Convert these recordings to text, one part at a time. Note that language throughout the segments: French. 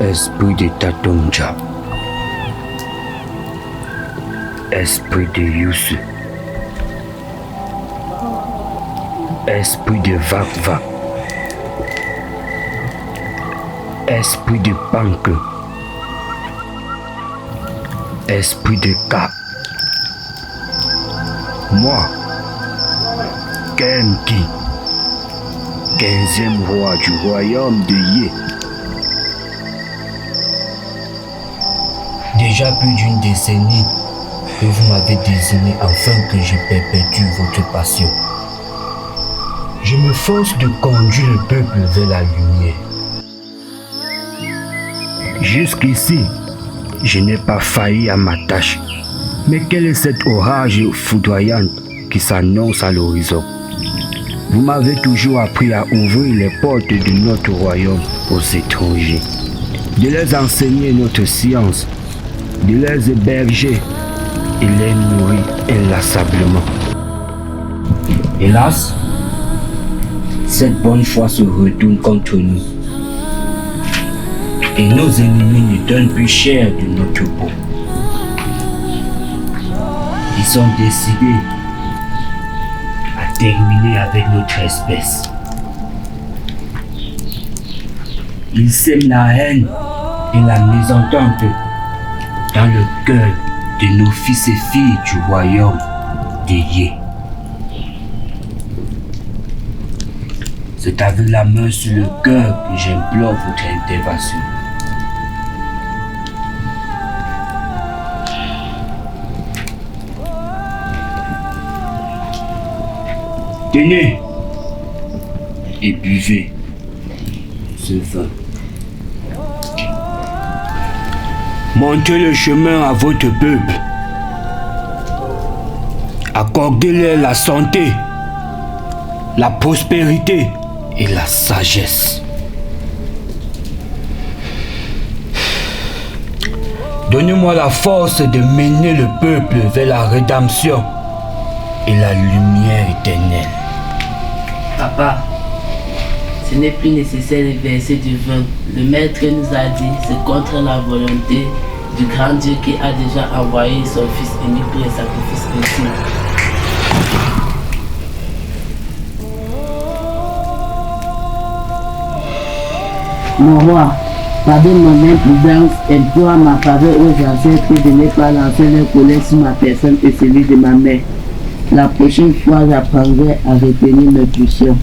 Esprit de Tatonja, esprit de Yusu, esprit de Vakva, esprit de Panke, esprit de Ka. Moi, Kenki, 15e roi du royaume de Yé. Déjà plus d'une décennie que vous m'avez désigné afin que je perpétue votre passion. Je me force de conduire le peuple vers la lumière. Jusqu'ici, je n'ai pas failli à ma tâche. Mais quel est cet orage foudroyant qui s'annonce à l'horizon? Vous m'avez toujours appris à ouvrir les portes de notre royaume aux étrangers, de leur enseigner notre science, de les héberger et les nourrir inlassablement. Hélas, cette bonne foi se retourne contre nous et nos ennemis ne donnent plus cher de notre peau. Ils sont décidés à terminer avec notre espèce. Ils sèment la haine et la mésentente dans le cœur de nos fils et filles du royaume de Yé. C'est avec la main sur le cœur que j'implore votre intervention. Tenez et buvez ce vin. Montez le chemin à votre peuple. Accordez-leur la santé, la prospérité et la sagesse. Donnez-moi la force de mener le peuple vers la rédemption et la lumière éternelle. Papa, ce n'est plus nécessaire de verser du vin. Le maître nous a dit, c'est contre la volonté du grand Dieu qui a déjà envoyé son fils unique pour le sacrifice ultime. Mon roi, pardonne mon imprudence, implore ma faveur aux ancêtres de ne pas lancer leur colère sur ma personne et celui de ma mère. La prochaine fois, j'apprendrai à retenir mes pulsions.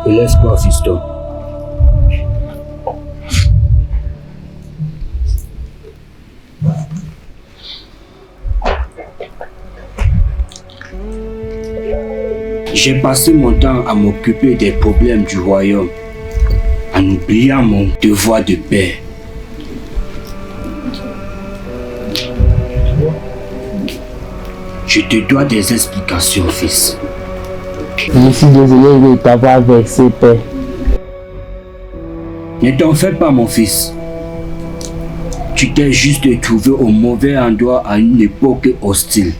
Laisse-moi, fiston. J'ai passé mon temps à m'occuper des problèmes du royaume, en oubliant mon devoir de père. Je te dois des explications, fils. Je suis désolé de t'avoir vexé, père. Ne t'en fais pas, mon fils. Tu t'es juste trouvé au mauvais endroit à une époque hostile.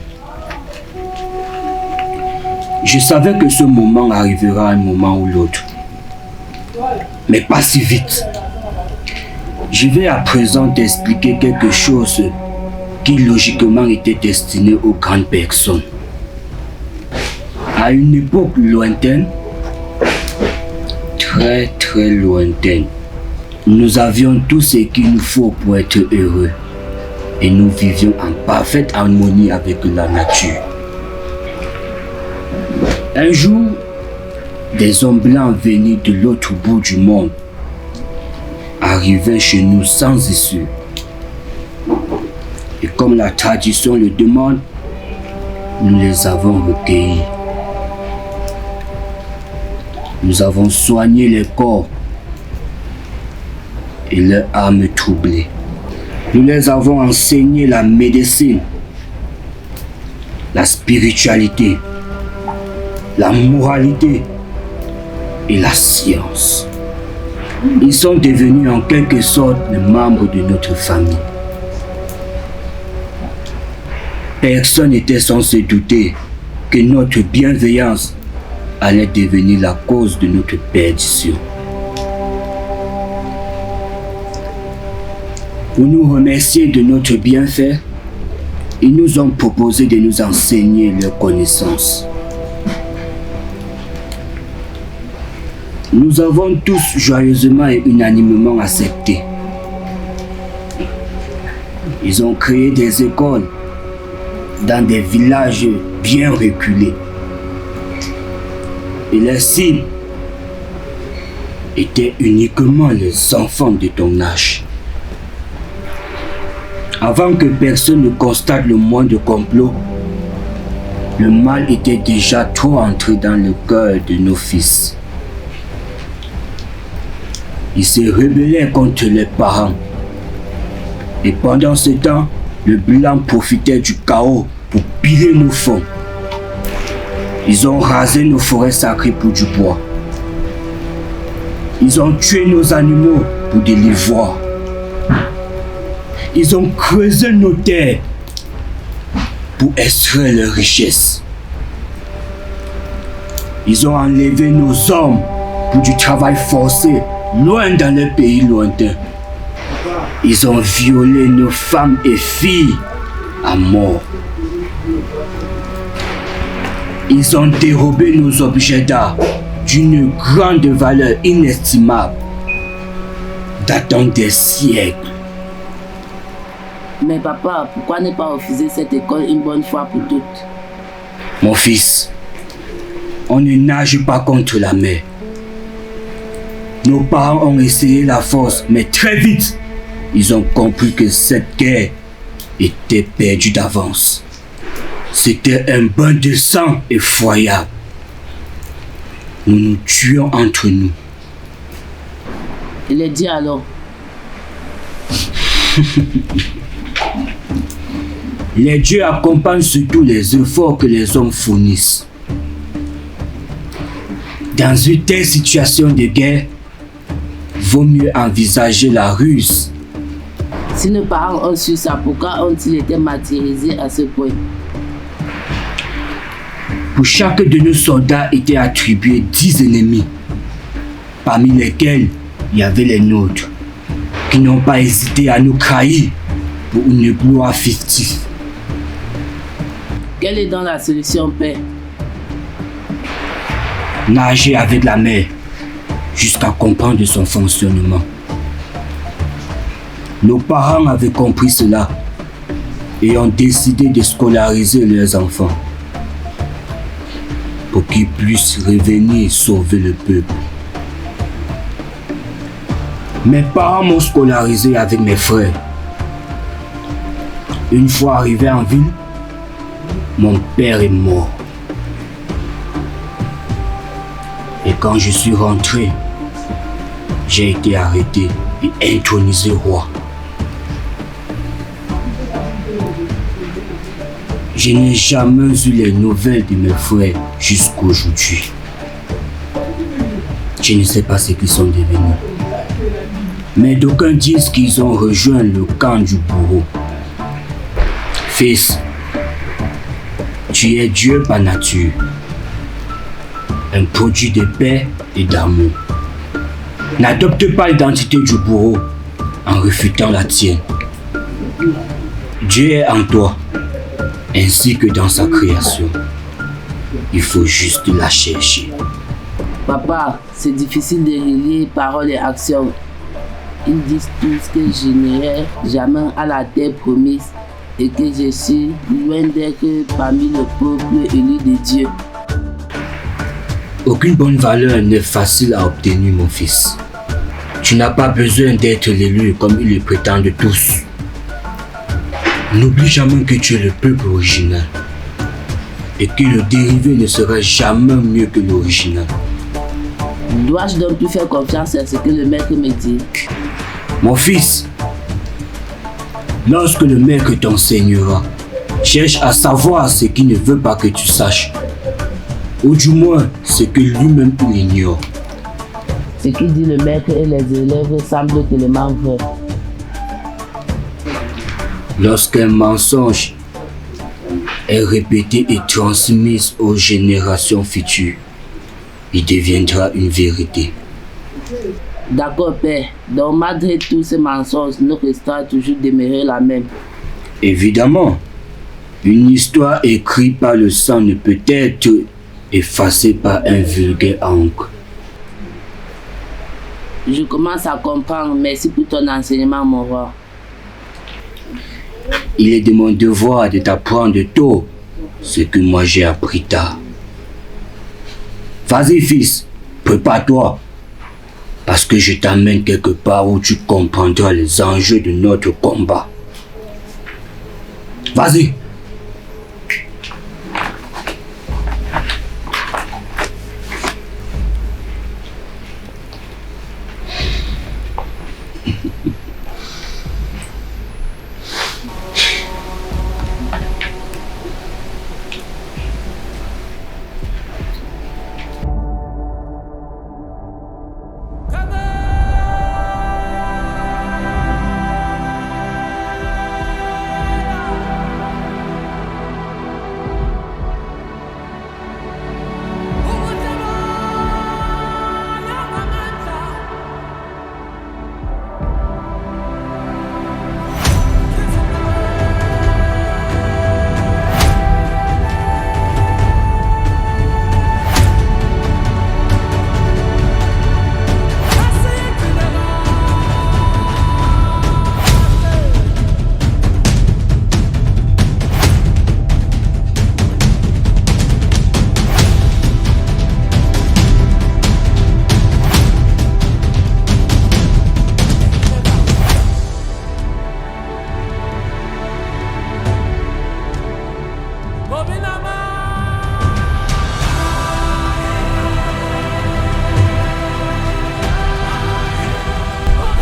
Je savais que ce moment arrivera un moment ou l'autre. Mais pas si vite. Je vais à présent t'expliquer quelque chose qui logiquement était destiné aux grandes personnes. À une époque lointaine, très très lointaine, nous avions tout ce qu'il nous faut pour être heureux. Et nous vivions en parfaite harmonie avec la nature. Un jour, des hommes blancs venus de l'autre bout du monde arrivaient chez nous sans issue. Et comme la tradition le demande, nous les avons recueillis. Nous avons soigné les corps et leurs âmes troublées. Nous les avons enseigné la médecine, la spiritualité, la moralité et la science. Ils sont devenus en quelque sorte les membres de notre famille. Personne n'était censé douter que notre bienveillance allait devenir la cause de notre perdition. Pour nous remercier de notre bienfait, ils nous ont proposé de nous enseigner leurs connaissances. Nous avons tous joyeusement et unanimement accepté. Ils ont créé des écoles dans des villages bien reculés. Et les cibles étaient uniquement les enfants de ton âge. Avant que personne ne constate le moindre complot, le mal était déjà trop entré dans le cœur de nos fils. Ils se rebellaient contre les parents. Et pendant ce temps, le blanc profitait du chaos pour piller nos fonds. Ils ont rasé nos forêts sacrées pour du bois. Ils ont tué nos animaux pour de l'ivoire. Ils ont creusé nos terres pour extraire leurs richesses. Ils ont enlevé nos hommes pour du travail forcé, loin dans les pays lointains. Ils ont violé nos femmes et filles à mort. Ils ont dérobé nos objets d'art d'une grande valeur inestimable, datant des siècles. Mais papa, pourquoi ne pas refuser cette école une bonne fois pour toutes? Mon fils, on ne nage pas contre la mer. Nos parents ont essayé la force, mais très vite, ils ont compris que cette guerre était perdue d'avance. C'était un bain de sang effroyable. Nous nous tuions entre nous. Et les dieux alors? Les dieux accompagnent surtout les efforts que les hommes fournissent. Dans une telle situation de guerre, vaut mieux envisager la ruse. Si nos parents ont su ça, pourquoi ont-ils été martyrisés à ce point? Pour chaque de nos soldats étaient attribués 10 ennemis, parmi lesquels il y avait les nôtres, qui n'ont pas hésité à nous trahir pour une gloire fictive. Quelle est donc la solution, père? Nager avec la mer jusqu'à comprendre son fonctionnement. Nos parents avaient compris cela et ont décidé de scolariser leurs enfants pour qu'ils puissent revenir sauver le peuple. Mes parents m'ont scolarisé avec mes frères. Une fois arrivé en ville, mon père est mort. Et quand je suis rentré, j'ai été arrêté et intronisé roi. Je n'ai jamais eu les nouvelles de mes frères jusqu'aujourd'hui. Je ne sais pas ce qu'ils sont devenus. Mais d'aucuns disent qu'ils ont rejoint le camp du bourreau. Fils, tu es Dieu par nature, un produit de paix et d'amour. N'adopte pas l'identité du bourreau en refutant la tienne. Dieu est en toi, ainsi que dans sa création. Il faut juste la chercher. Papa, c'est difficile de relier paroles et actions. Ils disent tous que je n'irai jamais à la terre promise et que je suis loin d'être parmi le peuple élu de Dieu. Aucune bonne valeur n'est facile à obtenir, mon fils. Tu n'as pas besoin d'être l'élu comme ils le prétendent tous. N'oublie jamais que tu es le peuple original et que le dérivé ne sera jamais mieux que l'original. Dois-je donc plus faire confiance à ce que le maître me dit? Mon fils, lorsque le maître t'enseignera, cherche à savoir ce qu'il ne veut pas que tu saches, ou du moins ce que lui-même ignore. Ce qu'il dit le maître et les élèves semblent tellement vrai. Lorsqu'un mensonge est répétée et transmise aux générations futures, il deviendra une vérité. D'accord, Père. Donc, malgré tous ces mensonges, notre histoire a toujours demeuré la même. Évidemment, une histoire écrite par le sang ne peut être effacée par un vulgaire encre. Je commence à comprendre. Merci pour ton enseignement, mon roi. Il est de mon devoir de t'apprendre tôt ce que moi j'ai appris tard. Vas-y, fils, prépare-toi. Parce que je t'amène quelque part où tu comprendras les enjeux de notre combat. Vas-y.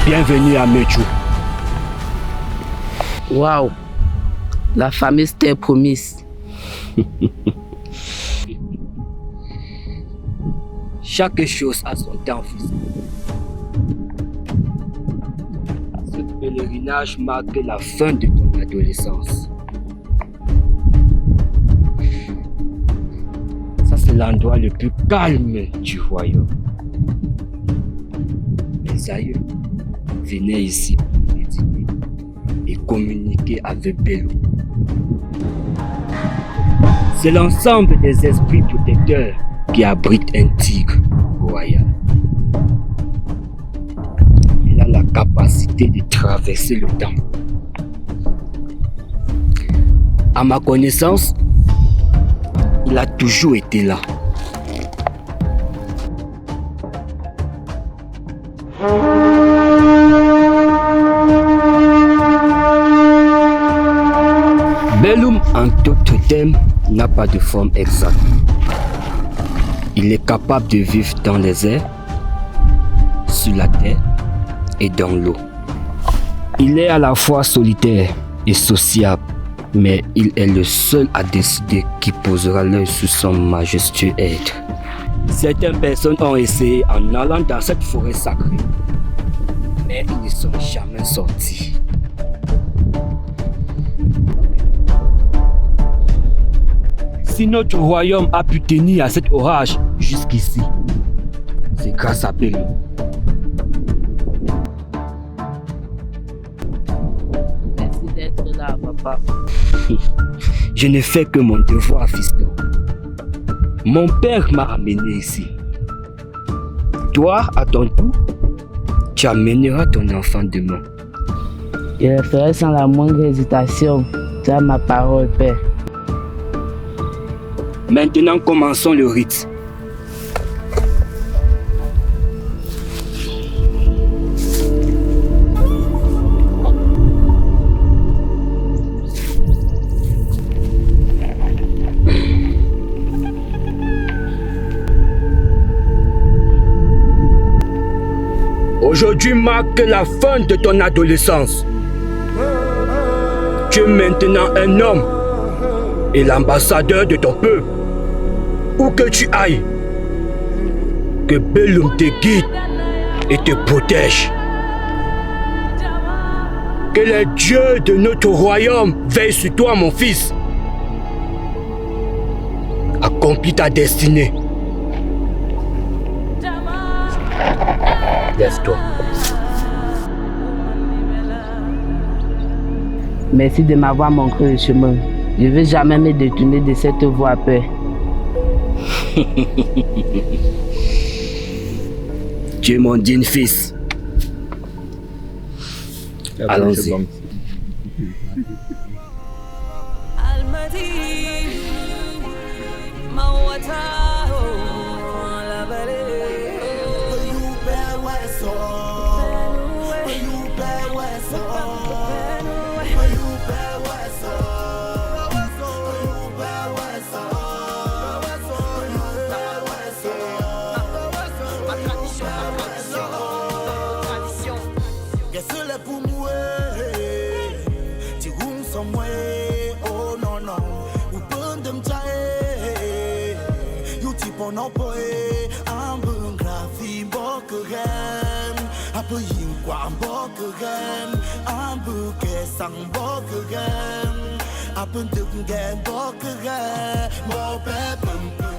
Bienvenue à Meju. Waouh, la fameuse terre promise. Chaque chose a son temps, fils. Ce pèlerinage marque la fin de ton adolescence. Ça, c'est l'endroit le plus calme du royaume. Les aïeux venaient ici pour méditer et communiquer avec Bello. C'est l'ensemble des esprits protecteurs qui abritent un tigre royal. Il a la capacité de traverser le temps. À ma connaissance, il a toujours été là. Bellum, en d'autres termes, n'a pas de forme exacte. Il est capable de vivre dans les airs, sur la terre et dans l'eau. Il est à la fois solitaire et sociable, mais il est le seul à décider qui posera l'œil sur son majestueux être. Certaines personnes ont essayé en allant dans cette forêt sacrée, mais ils ne sont jamais sortis. Si notre royaume a pu tenir à cet orage jusqu'ici, c'est grâce à Bello. Merci d'être là, papa. Je ne fais que mon devoir, fiston. Mon père m'a amené ici. Toi, à ton tour, tu amèneras ton enfant demain. Je le ferai sans la moindre hésitation. Tu as ma parole, Père. Maintenant, commençons le rite. Aujourd'hui marque la fin de ton adolescence. Tu es maintenant un homme et l'ambassadeur de ton peuple. Où que tu ailles, que Bellum te guide et te protège. Que les dieux de notre royaume veillent sur toi, mon fils. accomplis ta destinée. Lève-toi. Merci de m'avoir montré le chemin. Je ne vais jamais me détourner de cette voie à paix. Tu es mon digne fils. Allons-y. nó bơi am bưng cà phê bó cơ gan am bưng yin quam bó cơ gan am bưng kẻ sang bó cơ gan am bưng từng gan bó cơ gan bó bé bưng